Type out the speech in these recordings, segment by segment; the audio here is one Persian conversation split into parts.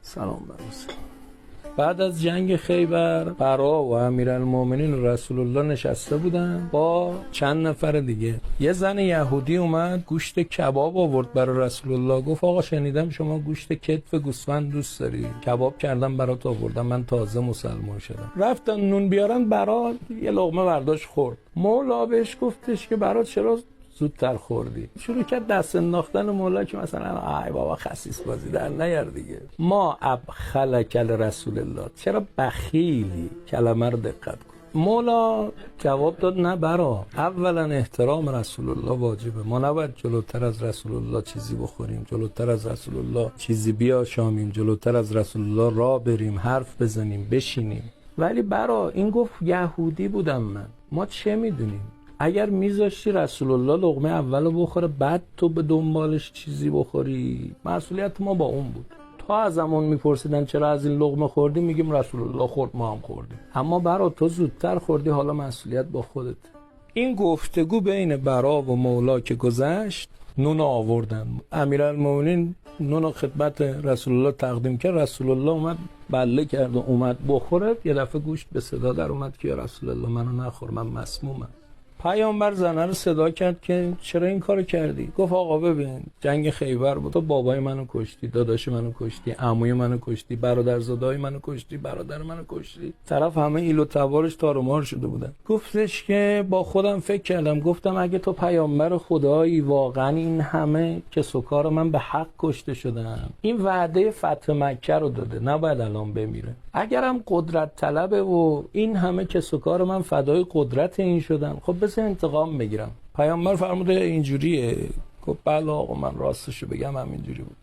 سلام بر بعد از جنگ خیبر برا و امیرالمومنین و رسول الله نشسته بودن با چند نفر دیگه. یه زن یهودی اومد گوشت کباب آورد برای رسول الله. گفت آقا شنیدم شما گوشت کتف گوسفند دوست داری، کباب کردم برات آوردم، من تازه مسلمان شدم. رفتن نون بیارن، برا یه لقمه برداشت خورد. مولا بهش گفتش که برات چرا زودتر خوردی؟ شروع کرد دست انداختن مولا که مثلا ای بابا خسیس بازی در نیار دیگه. ما ابخلک رسول الله، چرا بخیلی؟ کلمه رو دقت کن. مولا جواب داد نه برا، اولا احترام رسول الله واجبه، ما نباید جلوتر از رسول الله چیزی بخوریم، جلوتر از رسول الله چیزی بیاشامیم، جلوتر از رسول الله راه بریم، حرف بزنیم، بشینیم. ولی برا این گفت یهودی بودم من، ما چه میدونیم؟ اگر میذاشتی رسول الله لقمه اولو بخوره بعد تو به دنبالش چیزی بخوری، مسئولیت ما با اون بود. تا ازمون میپرسیدن چرا از این لقمه خوردی، میگیم رسول الله خورد ما هم خوردیم. اما برا تو زودتر خوردی، حالا مسئولیت با خودت. این گفتگو بین برا و مولا که گذشت، نون آوردن. امیرالمومنین نون خدمت رسول الله تقدیم کرد. رسول الله اومد بله کرد و اومد بخوره. یه دفعه گوشت به صدا در اومد که یا رسول الله منو نخور، من مسمومم. پیامبر زنه رو صدا کرد که چرا این کارو کردی؟ گفت آقا ببین جنگ خیبر بود، تو بابای منو کشتی، داداش منو کشتی، عموی منو کشتی، برادرزادای منو کشتی، برادر منو کشتی. طرف همه ایل و تبارش تار و مار شده بودن. گفتش که با خودم فکر کردم، گفتم اگه تو پیامبر خدایی واقعا این همه کس و کار من به حق کشته شدم، این وعده فتح مکه رو داده، نباید الان بمیره. اگرم قدرت طلبه و این همه کس و کار من فدای قدرت این شدن، خب بس انتقام بگیرم. پیامبر فرموده اینجوریه؟ گفت بله آقا من راستشو بگم همینجوری بود.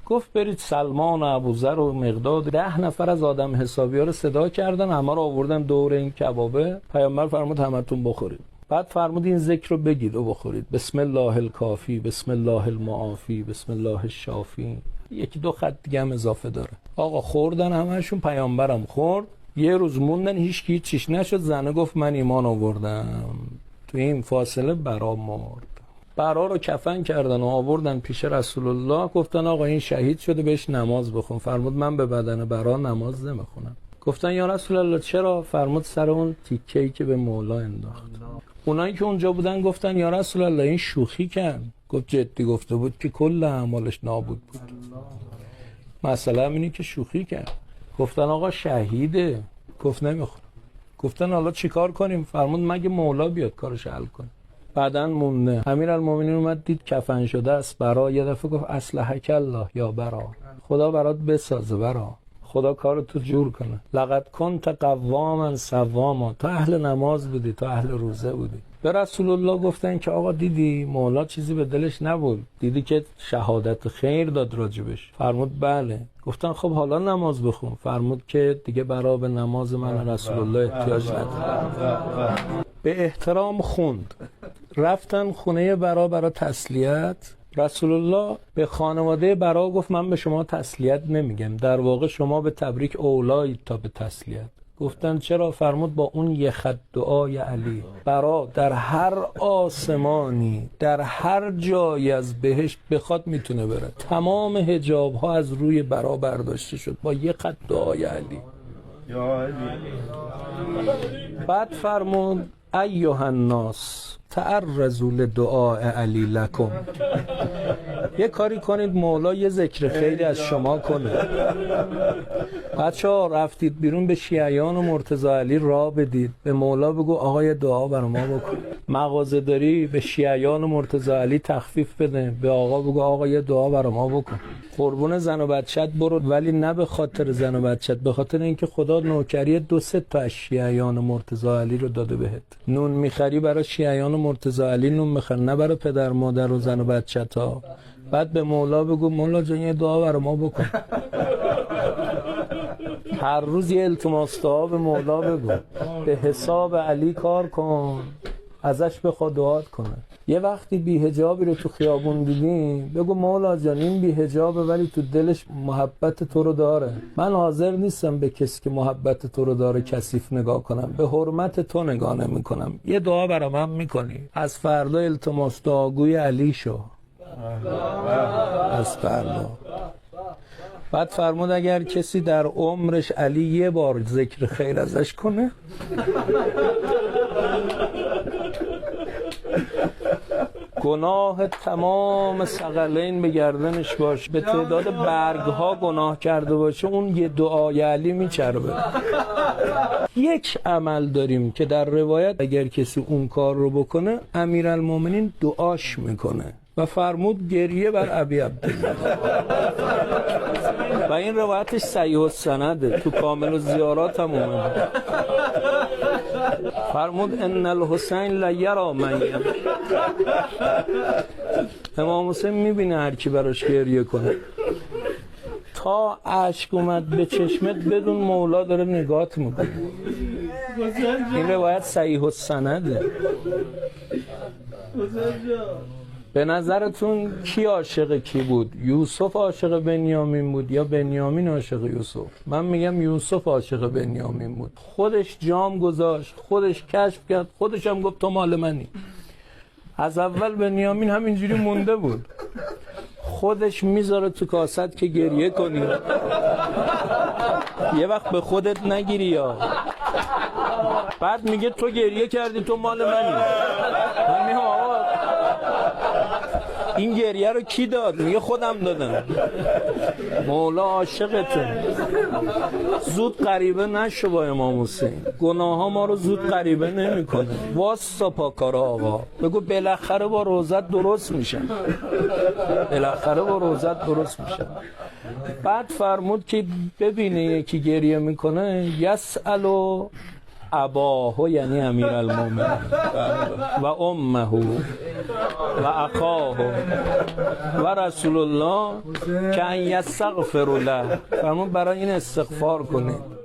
گفت برید سلمان و ابوذر و مقداد 10 نفر از آدم حسابی‌ها رو صدا کردن، همه رو آوردن دور این کبابه. پیامبر فرمود همتون بخورید. بعد فرمود این ذکر رو بگید و بخورید، بسم الله الکافی، بسم الله المعافی، بسم الله الشافی. یکی دو خط دیگه هم اضافه داره. آقا خوردن همشون، پیامبرم خورد. یه روز موندن هیچکی چیش نشد. زنه گفت من ایمان آوردم. تو این فاصله برا مرد. برا رو کفن کردن و آوردن پیش رسول الله. گفتن آقا این شهید شده، بهش نماز بخون. فرمود من به بدن برا نماز نمیخونم. گفتن یا رسول الله چرا؟ فرمود سر اون تیکه‌ای که به مولا انداخت. اونایی که اونجا بودن گفتن یا رسول الله این شوخی کرد. گفت جدی گفته بود که کل اعمالش نابود بود. مثلا اینی که شوخی کرد. گفتن آقا شهیده. گفت نمیخونم. گفتن حالا چیکار کنیم؟ فرمود مگه مولا بیاد کارش حل کنه. بعدن مونده. امیرالمومنین اومد دید کفن شده است. برا یه دفعه گفت اصلحک الله یا برا، خدا برات بسازه برا، خدا کارتو جور کنه. لقد کنت قواما صواما، تو اهل نماز بودی، تو اهل روزه بودی. به رسول الله گفتن که آقا دیدی مولا چیزی به دلش نبود، دیدی که شهادت خیر داد راجبش؟ فرمود بله. گفتن خب حالا نماز بخون. فرمود که دیگه برا به نماز من رسول الله احتیاج نداره. به احترام خوند. رفتن خونه برا تسلیت. رسول الله به خانواده برا گفت من به شما تسلیت نمیگم، در واقع شما به تبریک اولایید تا به تسلیت. گفتن چرا؟ فرمود با اون یه خط دعای علی برا در هر آسمانی در هر جایی از بهشت بخواد میتونه بره. تمام حجاب ها از روی برا برداشته شد با یه خط دعای علی. بعد فرمود ایها الناس تعرضوا لدعاء علی لکم. یه کاری کنید مولا یه ذکر خیری از شما کنه. بچه‌ها رفتید بیرون به شیعیان و مرتضی علی راه بدید، به مولا بگو آقا یه دعا برای ما بکن. مغازه داری به شیعیان و مرتضی علی تخفیف بده، به آقا بگو آقا یه دعا برای ما بکن. قربون زن و بچت برو، ولی نه به خاطر زن و بچت، به خاطر اینکه خدا نوکری 2-3 تا از شیعیان و مرتضی علی رو داده بهت. نون میخری برای شیعیان و مرتضی علی، نون میخر نه برای پدر مادر و زن و بچتا. بعد به مولا بگو مولا جان یه دعا برای ما بکن. هر روز یه التماس دعا به مولا بگو، به حساب علی کار کن، ازش بخوا دعات کنه. یه وقتی بی‌حجابی رو تو خیابون دیدی بگو مولا جان این بی‌حجابه ولی تو دلش محبت تو رو داره، من حاضر نیستم به کسی که محبت تو رو داره کثیف نگاه کنم، به حرمت تو نگاه نمی کنم. یه دعا برای من میکنی؟ از فردا التماس دعاگوی علی شو. از فردا بعد فرمود اگر کسی در عمرش علی یه بار ذکر خیر ازش کنه گناه تمام ثقلین به گردنش باشه، به تعداد برگها گناه کرده باشه، اون یه دعای علی میچربه. یک عمل داریم که در روایت اگر کسی اون کار رو بکنه امیرالمومنین دعاش میکنه و فرمود گریه بر ابی عبدالله و این روایتش صحیح السنده، تو کامل الزیارات هم اومده. فرمود ان الحسین لیرا من یبکی، امام حسین میبینه هر کی براش گریه کنه، تا اشک اومد به چشمت بدون مولا داره نگات میکنه. این روایت صحیح السنده. به نظرتون کی عاشق کی بود؟ یوسف عاشق بنیامین بود یا بنیامین عاشق یوسف؟ من میگم یوسف عاشق بنیامین بود. خودش جام گذاشت، خودش کشف کرد، خودش هم گفت تو مال منی. از اول بنیامین همینجوری مونده بود، خودش میذاره تو کاست که گریه کنی، یه وقت به خودت نگیری یا بعد میگه تو گریه کردی تو مال منی. من میگم آقا این گریه رو کی داد؟ میگه خودم دادم. مولا عاشقته. زود غریبه نشو با امام حسین، گناه ها ما رو زود غریبه نمی کنه. واسا پاکارا آقا، بگو بالاخره با روزت درست میشن، بالاخره با روزت درست میشن. بعد فرمود که ببینه یکی گریه میکنه یسألو اباه، یعنی امیرالمومنین و امه و اخاه و رسول الله که ان یستغفر له، فرمود برای این استغفار کنید.